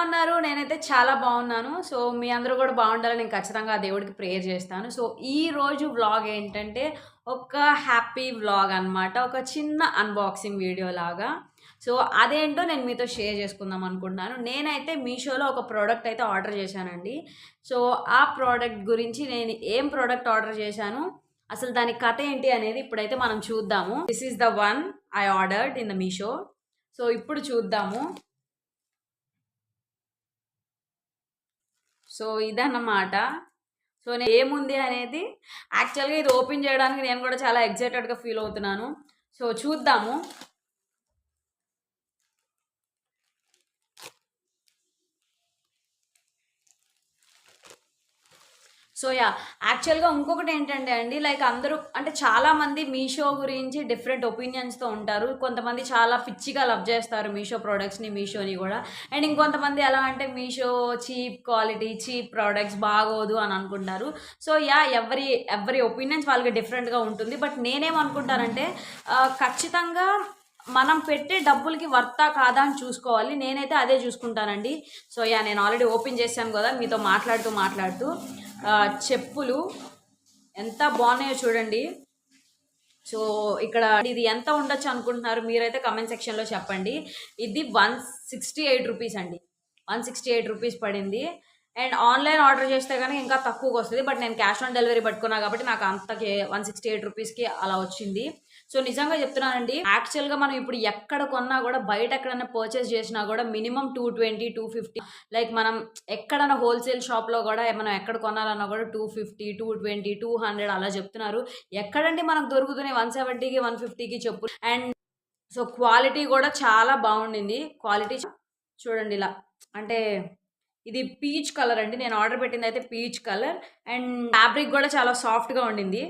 ఉన్నారు? నేనైతే చాలా బాగున్నాను. సో, మీ అందరూ కూడా బాగుండాలని నేను ఖచ్చితంగా ఆ దేవుడికి ప్రేయర్ చేస్తాను. సో, ఈరోజు వ్లాగ్ ఏంటంటే, ఒక హ్యాపీ వ్లాగ్ అనమాట. ఒక చిన్న అన్బాక్సింగ్ వీడియో లాగా. సో, అదేంటో నేను మీతో షేర్ చేసుకుందాం అనుకుంటున్నాను. నేనైతే మీషోలో ఒక ప్రోడక్ట్ అయితే ఆర్డర్ చేశానండి. సో, ఆ ప్రోడక్ట్ గురించి నేను ఏం ప్రోడక్ట్ ఆర్డర్ చేశాను, అసలు దాని కథ ఏంటి అనేది ఇప్పుడైతే మనం చూద్దాము. This is the one I ordered in the Meesho. So, ఇప్పుడు చూద్దాము. సో, ఇదన్నమాట. సో, ఏముంది అనేది యాక్చువల్‌గా ఇది ఓపెన్ చేయడానికి నేను కూడా చాలా ఎక్సైటెడ్‌గా ఫీల్ అవుతున్నాను. సో, చూద్దాము. సో, యాక్చువల్‌గా ఇంకొకటేంటంటే అండి, లైక్ అందరూ అంటే చాలామంది మీషో గురించి డిఫరెంట్ ఒపీనియన్స్‌తో ఉంటారు. కొంతమంది చాలా పిచ్చిగా లవ్ చేస్తారు మీషో ప్రొడక్ట్స్‌ని, మీషోని గూడా. అండ్ ఇంకొంతమంది ఎలా అంటే Meesho cheap quality, cheap products బాగోదు అని అనుకుంటారు. సో, ఎవరి ఒపీనియన్స్ వాళ్ళకి డిఫరెంట్‌గా ఉంటుంది. బట్ నేనేమనుకుంటానంటే ఖచ్చితంగా మనం పెట్టే డబ్బులకి వర్తా కాదా అని చూసుకోవాలి. నేనైతే అదే చూసుకుంటానండి. సో, నేను ఆల్రెడీ ఓపెన్ చేశాను గదా! మీతో మాట్లాడుతూ చెప్పులు ఎంత బాగున్నాయో చూడండి. సో, ఇక్కడ ఇది ఎంత ఉండొచ్చు అనుకుంటున్నారు మీరైతే కమెంట్ సెక్షన్‌లో చెప్పండి. ఇది 168 రూపీస్ అండి. 168 రూపీస్ పడింది. అండ్ ఆన్‌లైన్ ఆర్డర్ చేస్తే గనుక ఇంకా తక్కువకొస్తది. బట్ నేను క్యాష్ ఆన్ డెలివరీ పట్టుకున్నా కాబట్టి నాకు అంతకి 168 రూపీస్‌కి అలా వచ్చింది. సో, నిజంగా చెప్తున్నానండి. యాక్చువల్‌గా మనం ఇప్పుడు ఎక్కడ కొన్నా గూడా బయట ఎక్కడైనా పర్చేస్ చేసినా గూడా మినిమమ్ 220, 250 లైక్ మనం ఎక్కడైనా హోల్‌సేల్ షాప్‌లో గూడా మనం ఎక్కడ కొనాలన్నా గూడా 250, 220, 200 అలా చెప్తున్నారు. ఎక్కడండి మనకు దొరుకుతున్నాయి 170కి, 150కి చెప్పులు. అండ్ సో, క్వాలిటీ గూడా చాలా బాగుండింది. క్వాలిటీ చూడండి ఇలా. అంటే ఇది పీచ్ కలర్ అండి. నేను ఆర్డర్ పెట్టిందయితే పీచ్ కలర్. అండ్ ఫ్యాబ్రిక్ గూడా చాలా సాఫ్ట్‌గా ఉండింది.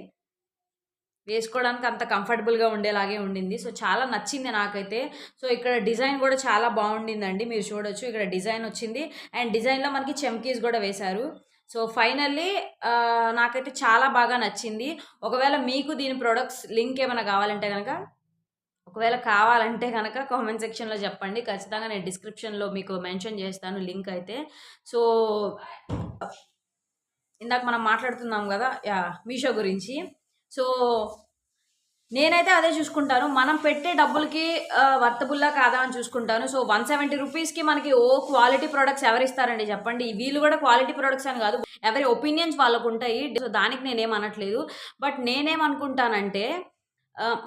వేసుకోవడానికి అంత కంఫర్టబుల్‌గా ఉండేలాగే ఉండింది. సో, చాలా నచ్చింది నాకైతే. సో, ఇక్కడ డిజైన్ గూడా చాలా బాగుండిందండి. మీరు చూడొచ్చు. ఇక్కడ డిజైన్ వచ్చింది. అండ్ డిజైన్‌లో మనకి చమ్కీస్ గూడా వేశారు. సో, ఫైనల్లీ నాకైతే చాలా బాగా నచ్చింది. ఒకవేళ మీకు దీని ప్రొడక్ట్స్ లింక్ ఏమైనా కావాలంటే గనక కామెంట్ సెక్షన్‌లో చెప్పండి. ఖచ్చితంగా నేను డిస్క్రిప్షన్‌లో మీకు మెన్షన్ చేస్తాను లింక్ అయితే. సో, ఇందాక మనం మాట్లాడుతున్నాం గదా! మీషో గురించి. సో, నేనైతే అదే చూసుకుంటాను. మనం పెట్టే డబ్బులకి వర్తబుల్లా కాదా అని చూసుకుంటాను. సో, 170 రూపీస్‌కి మనకి క్వాలిటీ ప్రొడక్ట్స్ ఎవరిస్తారండి చెప్పండి? వీళ్ళు గూడా క్వాలిటీ ప్రొడక్ట్స్ అని గాదు. ఎవరి ఒపీనియన్స్ వాళ్ళకుంటాయి. సో, దానికి నేనేం అనట్లేదు. బట్ నేనేమనుకుంటానంటే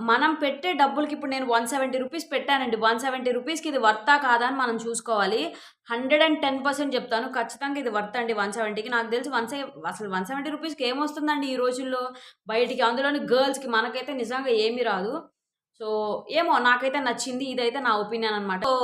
మనం పెట్టే డబ్బులకి ఇప్పుడు నేను 170 రూపీస్ పెట్టానండి. 170 రూపీస్‌కి ఇది వర్తా కాదా అని మనం చూసుకోవాలి. 110% చెప్తాను. ఖచ్చితంగా ఇది వర్త్ అండి 170కి. నాకు తెలిసి అసలు 170 రూపీస్‌కి ఏమొస్తుందండి ఈ రోజుల్లో బయటికి. అందులోని గర్ల్స్‌కి మనకైతే నిజంగా ఏమీ రాదు. సో, ఏమో నాకైతే నచ్చింది. ఇదైతే నా ఒపీనియన్ అనమాట. సో,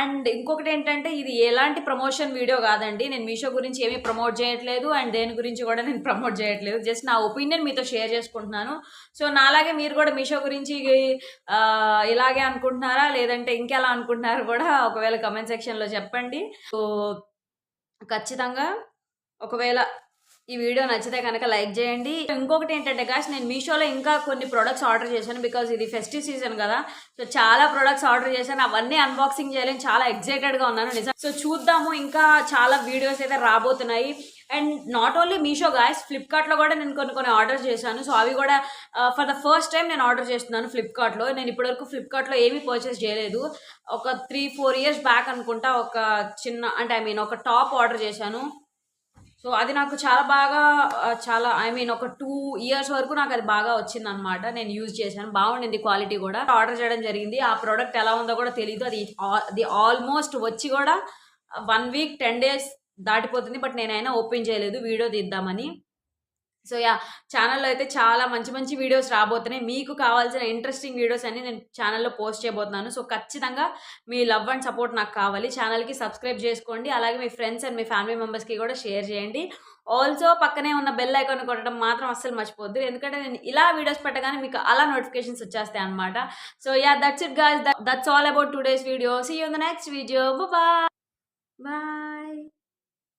అండ్ ఇంకొకటేంటంటే ఇది ఎలాంటి ప్రమోషన్ వీడియో గాదండి. నేను మీషో గురించి ఏమి ప్రమోట్ చేయట్లేదు. అండ్ దేని గురించి గూడా నేను ప్రమోట్ చేయట్లేదు. జస్ట్ నా ఒపీనియన్ మీతో షేర్ చేసుకుంటున్నాను. సో, నాలాగే మీరు గూడా మీషో గురించి ఇలాగే అనుకుంటున్నారా? లేదంటే ఇంకెలా అనుకుంటున్నారో గూడా ఒకవేళ కామెంట్ సెక్షన్‌లో చెప్పండి. సో, ఖచ్చితంగా ఒకవేళ ఈ వీడియో నచ్చితే గనక లైక్ చేయండి. ఇంకొకటేంటంటే గాయ్స్ నేను మీషోలో ఇంకా కొన్ని ప్రొడక్ట్స్ ఆర్డర్ చేశాను. బికాజ్ ఇది ఫెస్టివ్ సీజన్ గదా! సో, చాలా ప్రొడక్ట్స్ ఆర్డర్ చేశాను. అవన్నీ అన్బాక్సింగ్ చేయాలని చాలా ఎక్సైటెడ్‌గా ఉన్నాను నిజం. సో, చూద్దాము ఇంకా చాలా వీడియోస్ అయితే రాబోతున్నాయి. And not only Meesho guys ఫ్లిప్‌కార్ట్‌లో గూడా నేను కొన్ని ఆర్డర్ చేశాను. సో, అవి గూడా ఫర్ ద ఫస్ట్ టైమ్ నేను ఆర్డర్ చేస్తున్నాను ఫ్లిప్‌కార్ట్‌లో. నేను ఇప్పటివరకు ఫ్లిప్‌కార్ట్‌లో ఏమీ పర్చేస్ చేయలేదు. ఒక 3, 4 ఇయర్స్ బ్యాక్ అనుకుంటా ఒక చిన్న అంటే ఒక టాప్ ఆర్డర్ చేశాను. సో, అది నాకు చాలా బాగా చాలా ఒక 2 ఇయర్స్ వరకు నాకది బాగా వచ్చిందనమాట. నేను యూజ్ చేశాను. బాగుండింది క్వాలిటీ గూడా. ఆర్డర్ చేయడం జరిగింది. ఆ ప్రొడక్ట్ ఎలా ఉందో గూడా తెలీదు. అది ఆల్మోస్ట్ వచ్చి గూడా 1 వీక్, 10 డేస్ దాటిపోతుంది. బట్ నేనైనా ఓపెన్ చేయలేదు వీడియో తీద్దామని. సో, ఛానెల్‌లో అయితే చాలా మంచి మంచి వీడియోస్ రాబోతున్నాయి. మీకు కావాల్సిన ఇంట్రెస్టింగ్ వీడియోస్ అన్నీ నేను ఛానెల్‌లో పోస్ట్ చేయబోతున్నాను. సో, ఖచ్చితంగా మీ లవ్ అండ్ సపోర్ట్ నాకు కావాలి. ఛానెల్‌కి సబ్స్క్రైబ్ చేసుకోండి. అలాగే మీ ఫ్రెండ్స్ అండ్ మీ ఫ్యామిలీ మెంబర్స్‌కి కూడా షేర్ చేయండి. ఆల్సో పక్కనే ఉన్న బెల్ ఐకాన్ కొట్టడం మాత్రం అస్సలు మర్చిపోద్దు. ఎందుకంటే నేను ఇలా వీడియోస్ పెట్టగానే మీకు అలా నోటిఫికేషన్స్ వచ్చేస్తాయన్నమాట. So, that's it guys. That's all about today's video. See you in the next video. Bye. Bye.